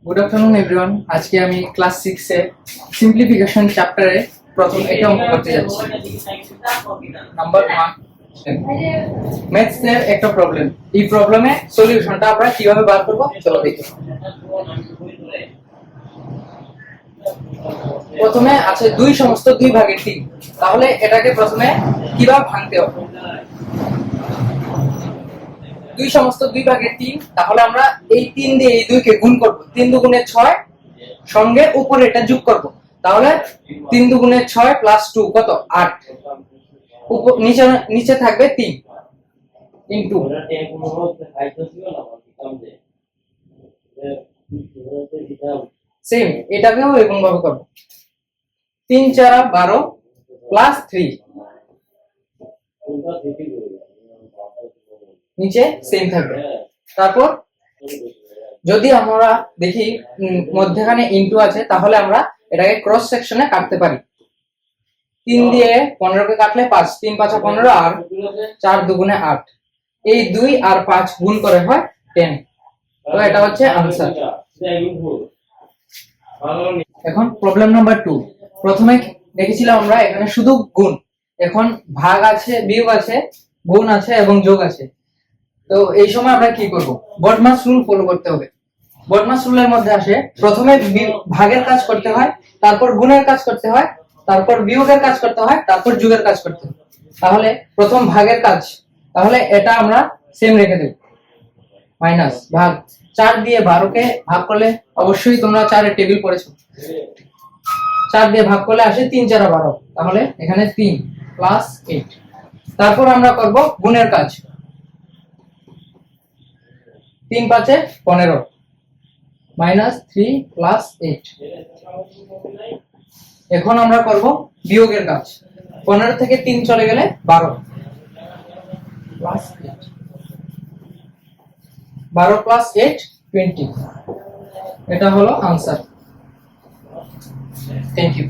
Good afternoon everyone. আজকে আমি class 6 এ simplification চ্যাপ্টারে প্রথম এটা অঙ্ক করতে যাচ্ছি। নাম্বার 1 ম্যাথস এর একটা প্রবলেম। এই প্রবলেমে সলিউশনটা আমরা কিভাবে বার করব চলো দেখি। প্রথমে আছে 2 সমস্ত 2 ভাগের 3। তাহলে এটাকে প্রথমে কিভাবে ভাঙতে হবে? 2 সমস্ত 2 ভাগের 3, তাহলে আমরা এই 3 দিয়ে এই 2 কে গুণ করব। 3 দুগুণে 6, সঙ্গে উপরে এটা যোগ করব। তাহলে 3 দুগুণে 6 প্লাস 2 কত? 8। উপর নিচে নিচে থাকবে 3 ইনটু সেম এটাকেও এরকম ভাবে করব। 3 4 12 প্লাস 3 নিচে সেম থাকবে। তারপর যদি আমরা দেখি মধ্যখানে ইনটু আছে, তাহলে আমরা এটাকে ক্রস সেকশনে কাটতে পারি। 3 দিয়ে 15 কে কাটলে 5, 3 5 15 আর 4 দুগুণে 8। এই 2 আর 5 গুণ করে হয় 10। তো এটা হচ্ছে आंसर। এখন প্রবলেম নাম্বার 2। প্রথমে দেখেছিলাম আমরা এখানে শুধু গুণ, এখন ভাগ আছে, বিয়োগ আছে, গুণ আছে এবং যোগ আছে। তো এই সময় আমরা কি করব? বডমাস রুল ফলো করতে হবে। বডমাস রুলের মধ্যে আসে প্রথমে ভাগের কাজ করতে হয়, তারপর গুণের কাজ করতে হয়, তারপর বিয়োগের কাজ করতে হয়, তারপর যোগের কাজ করতে হয়। তাহলে প্রথম ভাগের কাজ, তাহলে এটা আমরা সেম রেখে দেব। মাইনাস ভাগ 4 দিয়ে 12 কে ভাগ করলে, অবশ্যই তোমরা 4 এর টেবিল পড়েছো, 4 দিয়ে ভাগ করলে আসে 3 4 12। তাহলে এখানে 3 প্লাস 8। তারপর আমরা করব গুণের কাজ। 3 5 15 মাইনাস 3 প্লাস 8। এখন আমরা করব বিয়োগের কাজ। 15 থেকে 3 চলে গেলে 12 প্লাস 8। 12 প্লাস 8 20। এটা হলো आंसर। Thank you.